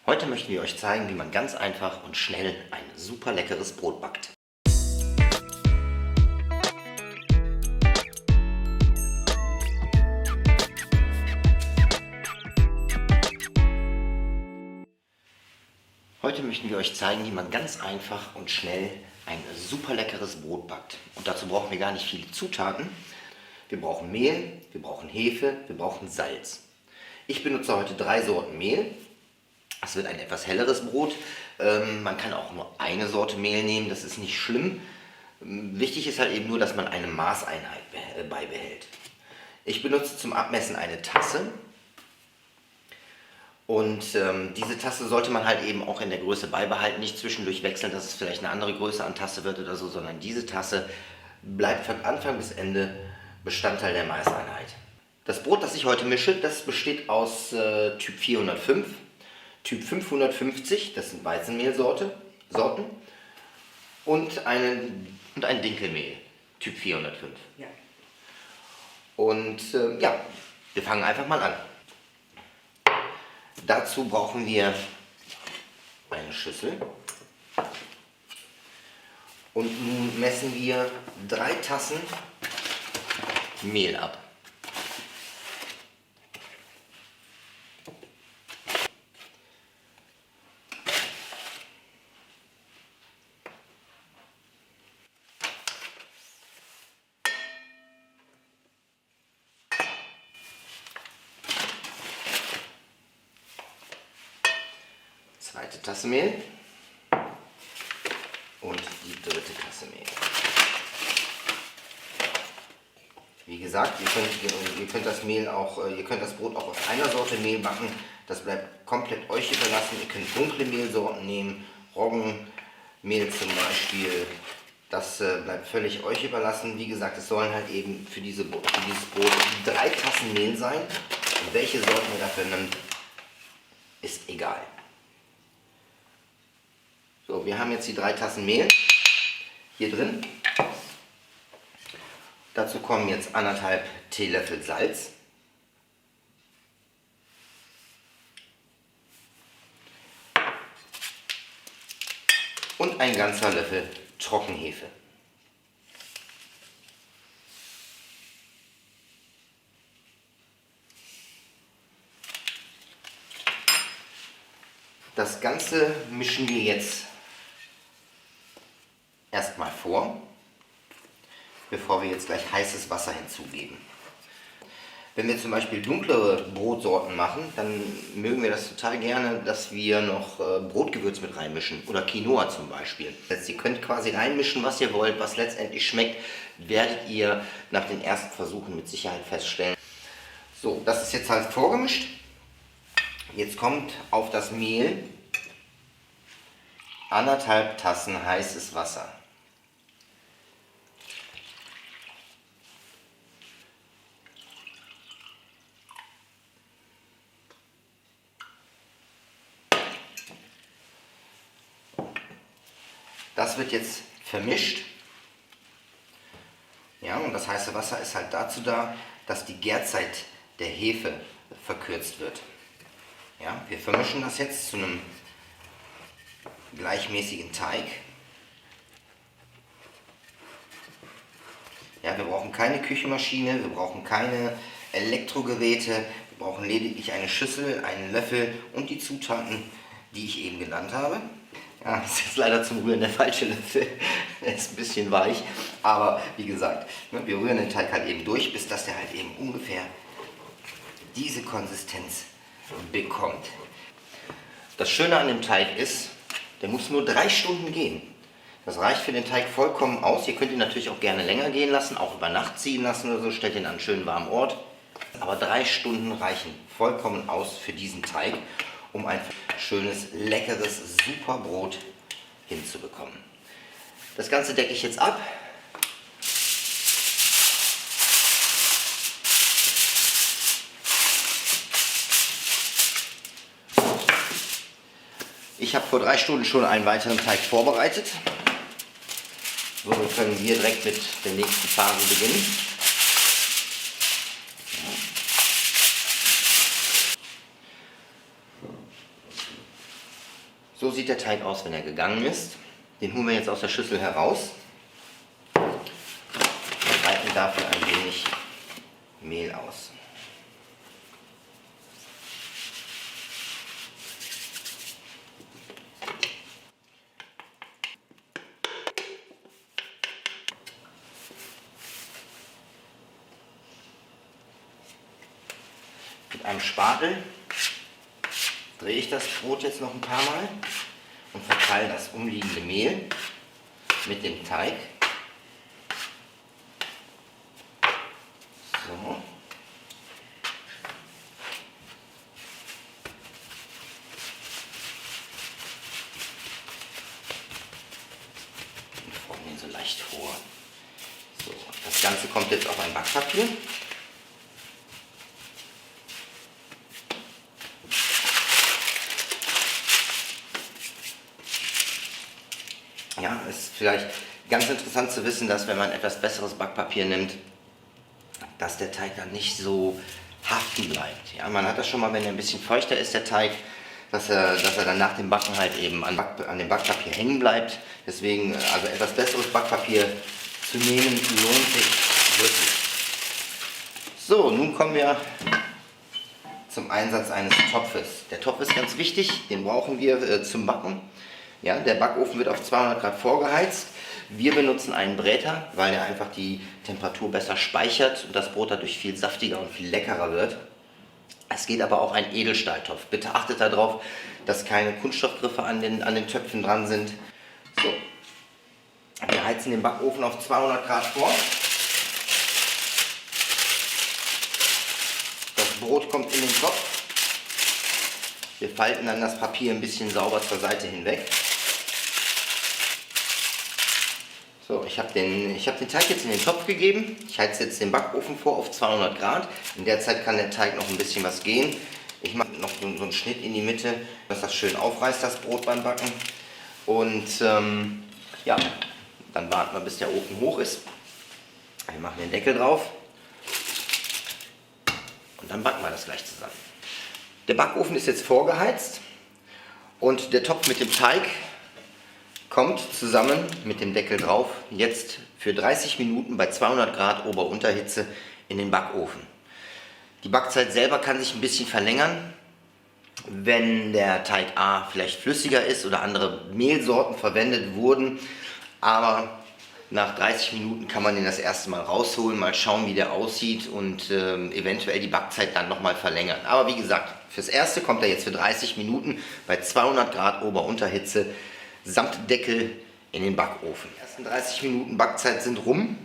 Heute möchten wir euch zeigen, wie man ganz einfach und schnell ein super leckeres Brot backt. Heute möchten wir euch zeigen, wie man ganz einfach und schnell ein super leckeres Brot backt. Und dazu brauchen wir gar nicht viele Zutaten. Wir brauchen Mehl, wir brauchen Hefe, wir brauchen Salz. Ich benutze heute 3 Sorten Mehl. Es wird ein etwas helleres Brot. Man kann auch nur eine Sorte Mehl nehmen, das ist nicht schlimm. Wichtig ist halt eben nur, dass man eine Maßeinheit beibehält. Ich benutze zum Abmessen eine Tasse. Und diese Tasse sollte man halt eben auch in der Größe beibehalten, nicht zwischendurch wechseln, dass es vielleicht eine andere Größe an Tasse wird oder so, sondern diese Tasse bleibt von Anfang bis Ende Bestandteil der Maßeinheit. Das Brot, das ich heute mische, das besteht aus Typ 405, Typ 550, das sind Weizenmehlsorten, und ein Dinkelmehl, Typ 405. Ja. Und ja, wir fangen einfach mal an. Dazu brauchen wir eine Schüssel und nun messen wir 3 Tassen Mehl ab. Zweite Tasse Mehl und die dritte Tasse Mehl. Wie gesagt, ihr könnt das Brot auch aus einer Sorte Mehl backen. Das bleibt komplett euch überlassen. Ihr könnt dunkle Mehlsorten nehmen, Roggenmehl zum Beispiel. Das bleibt völlig euch überlassen. Wie gesagt, es sollen halt eben für dieses Brot 3 Tassen Mehl sein. Und welche Sorten ihr dafür nimmt, ist egal. So, wir haben jetzt die 3 Tassen Mehl hier drin. Dazu kommen jetzt 1,5 Teelöffel Salz. Und ein ganzer Löffel Trockenhefe. Das Ganze mischen wir jetzt erstmal vor, bevor wir jetzt gleich heißes Wasser hinzugeben. Wenn wir zum Beispiel dunklere Brotsorten machen, dann mögen wir das total gerne, dass wir noch Brotgewürz mit reinmischen oder Quinoa zum Beispiel. Ihr könnt quasi reinmischen, was ihr wollt, was letztendlich schmeckt, werdet ihr nach den ersten Versuchen mit Sicherheit feststellen. So, das ist jetzt halt vorgemischt. Jetzt kommt auf das Mehl 1,5 Tassen heißes Wasser. Das wird jetzt vermischt. Ja, und das heiße Wasser ist halt dazu da, dass die Gärzeit der Hefe verkürzt wird. Ja, wir vermischen das jetzt zu einem gleichmäßigen Teig. Ja, wir brauchen keine Küchenmaschine, wir brauchen keine Elektrogeräte, wir brauchen lediglich eine Schüssel, einen Löffel und die Zutaten, die ich eben genannt habe. Ja, das ist jetzt leider zum Rühren der falsche Löffel, der ist ein bisschen weich, aber wie gesagt, wir rühren den Teig halt eben durch, bis dass der halt eben ungefähr diese Konsistenz bekommt. Das Schöne an dem Teig ist, der muss nur 3 Stunden gehen. Das reicht für den Teig vollkommen aus. Ihr könnt ihn natürlich auch gerne länger gehen lassen, auch über Nacht ziehen lassen oder so, stellt ihn an einen schönen warmen Ort. Aber 3 Stunden reichen vollkommen aus für diesen Teig, um ein schönes, leckeres, super Brot hinzubekommen. Das Ganze decke ich jetzt ab. Ich habe vor 3 Stunden schon einen weiteren Teig vorbereitet. So können wir direkt mit der nächsten Phase beginnen. So sieht der Teig aus, wenn er gegangen ist. Den holen wir jetzt aus der Schüssel heraus. Breiten dafür ein wenig Mehl aus. Mit einem Spatel drehe ich das Brot jetzt noch ein paar Mal und verteile das umliegende Mehl mit dem Teig. So. Wir formen ihn so leicht vor. So. Das Ganze kommt jetzt auf ein Backpapier. Ja, ist vielleicht ganz interessant zu wissen, dass wenn man etwas besseres Backpapier nimmt, dass der Teig dann nicht so haften bleibt. Ja, man hat das schon mal, wenn er ein bisschen feuchter ist, der Teig, dass er dann nach dem Backen halt eben an dem Backpapier hängen bleibt. Deswegen, also etwas besseres Backpapier zu nehmen, lohnt sich wirklich. So, nun kommen wir zum Einsatz eines Topfes. Der Topf ist ganz wichtig, den brauchen wir zum Backen. Ja, der Backofen wird auf 200 Grad vorgeheizt. Wir benutzen einen Bräter, weil er einfach die Temperatur besser speichert und das Brot dadurch viel saftiger und viel leckerer wird. Es geht aber auch ein Edelstahltopf. Bitte achtet darauf, dass keine Kunststoffgriffe an den Töpfen dran sind. So, wir heizen den Backofen auf 200 Grad vor. Das Brot kommt in den Topf. Wir falten dann das Papier ein bisschen sauber zur Seite hinweg. So, ich habe den Teig jetzt in den Topf gegeben. Ich heize jetzt den Backofen vor auf 200 Grad. In der Zeit kann der Teig noch ein bisschen was gehen. Ich mache noch so einen Schnitt in die Mitte, dass das schön aufreißt, das Brot beim Backen. Und ja, dann warten wir, bis der Ofen hoch ist. Wir machen den Deckel drauf. Und dann backen wir das gleich zusammen. Der Backofen ist jetzt vorgeheizt. Und der Topf mit dem Teig kommt zusammen mit dem Deckel drauf jetzt für 30 Minuten bei 200 Grad Ober-Unterhitze in den Backofen. Die Backzeit selber kann sich ein bisschen verlängern, wenn der Teig A vielleicht flüssiger ist oder andere Mehlsorten verwendet wurden, aber nach 30 Minuten kann man den das erste Mal rausholen, mal schauen, wie der aussieht und eventuell die Backzeit dann nochmal verlängern. Aber wie gesagt, fürs Erste kommt er jetzt für 30 Minuten bei 200 Grad Ober-Unterhitze samt Deckel in den Backofen. Die ersten 30 Minuten Backzeit sind rum.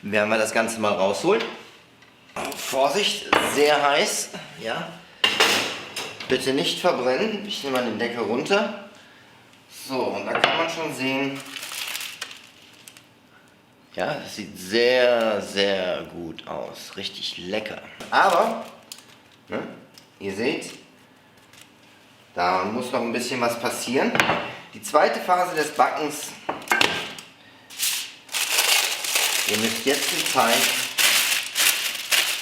Werden wir das Ganze mal rausholen. Vorsicht, sehr heiß. Ja. Bitte nicht verbrennen. Ich nehme mal den Deckel runter. So, und da kann man schon sehen, ja, das sieht sehr, sehr gut aus. Richtig lecker. Aber, ne, ihr seht, da muss noch ein bisschen was passieren. Die zweite Phase des Backens. Ihr müsst jetzt den Teig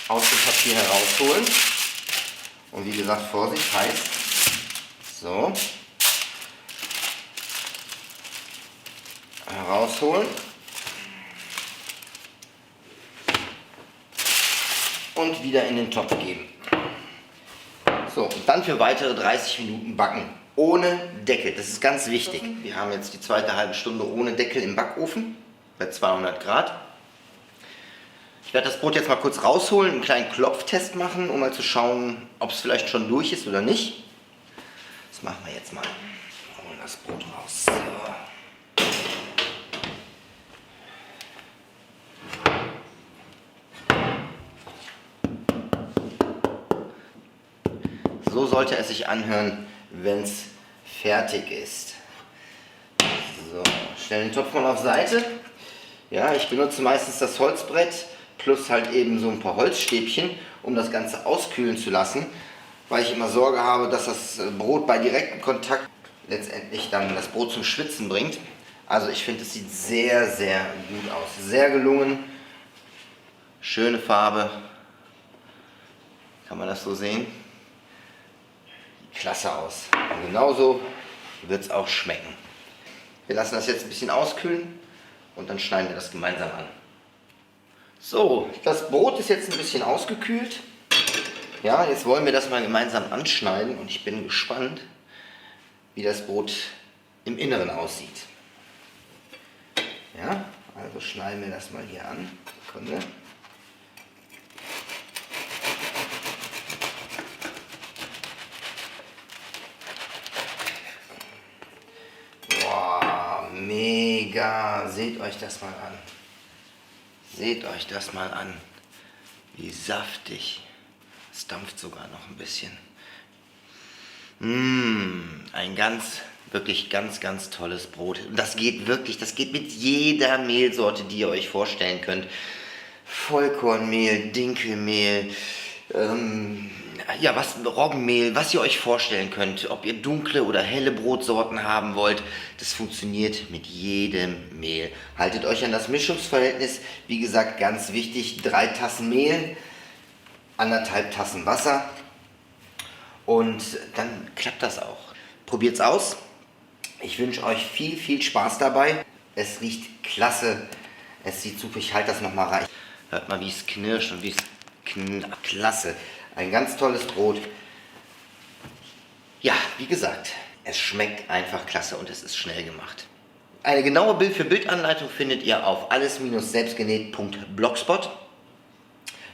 aus dem Papier herausholen. Und wie gesagt, Vorsicht, heiß. So. Herausholen. Und wieder in den Topf geben. So, und dann für weitere 30 Minuten backen. Ohne Deckel, das ist ganz wichtig. Wir haben jetzt die zweite halbe Stunde ohne Deckel im Backofen bei 200 Grad. Ich werde das Brot jetzt mal kurz rausholen, einen kleinen Klopftest machen, um mal zu schauen, ob es vielleicht schon durch ist oder nicht. Das machen wir jetzt mal. Wir holen das Brot raus. So. So sollte es sich anhören, wenn es fertig ist. So, stellen den Topf mal auf Seite. Ja, ich benutze meistens das Holzbrett plus halt eben so ein paar Holzstäbchen, um das Ganze auskühlen zu lassen, weil ich immer Sorge habe, dass das Brot bei direktem Kontakt letztendlich dann das Brot zum Schwitzen bringt. Also ich finde, es sieht sehr, sehr gut aus. Sehr gelungen. Schöne Farbe. Kann man das so sehen? klasse aus. Und genauso wird es auch schmecken. Wir lassen das jetzt ein bisschen auskühlen und dann schneiden wir das gemeinsam an. So, das Brot ist jetzt ein bisschen ausgekühlt. Ja, jetzt wollen wir das mal gemeinsam anschneiden und ich bin gespannt, wie das Brot im Inneren aussieht. Ja, also schneiden wir das mal hier an. Sekunde. Boah, mega! Seht euch das mal an. Seht euch das mal an. Wie saftig. Es dampft sogar noch ein bisschen. Ein wirklich ganz tolles Brot. Und das geht wirklich, das geht mit jeder Mehlsorte, die ihr euch vorstellen könnt. Vollkornmehl, Dinkelmehl, Roggenmehl, was ihr euch vorstellen könnt. Ob ihr dunkle oder helle Brotsorten haben wollt, das funktioniert mit jedem Mehl. Haltet euch an das Mischungsverhältnis. Wie gesagt, ganz wichtig, 3 Tassen Mehl, 1,5 Tassen Wasser und dann klappt das auch. Probiert's aus. Ich wünsche euch viel Spaß dabei. Es riecht klasse. Es sieht super. Ich halte das nochmal rein. Hört mal, wie es knirscht und wie es klasse. Ein ganz tolles Brot. Ja, wie gesagt, es schmeckt einfach klasse und es ist schnell gemacht. Eine genaue Bild-für-Bild-Anleitung findet ihr auf alles-selbstgenäht.blogspot.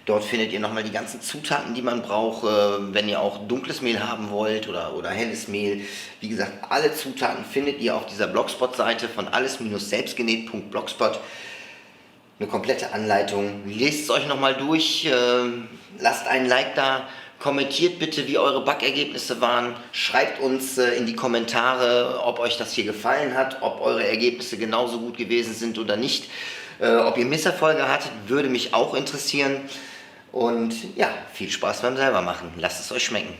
Dort findet ihr nochmal die ganzen Zutaten, die man braucht, wenn ihr auch dunkles Mehl haben wollt oder helles Mehl. Wie gesagt, alle Zutaten findet ihr auf dieser Blogspot-Seite von alles-selbstgenäht.blogspot. Eine komplette Anleitung. Lest es euch nochmal durch, lasst einen Like da, kommentiert bitte, wie eure Backergebnisse waren. Schreibt uns in die Kommentare, ob euch das hier gefallen hat, ob eure Ergebnisse genauso gut gewesen sind oder nicht. Ob ihr Misserfolge hattet, würde mich auch interessieren. Und ja, viel Spaß beim selber machen. Lasst es euch schmecken.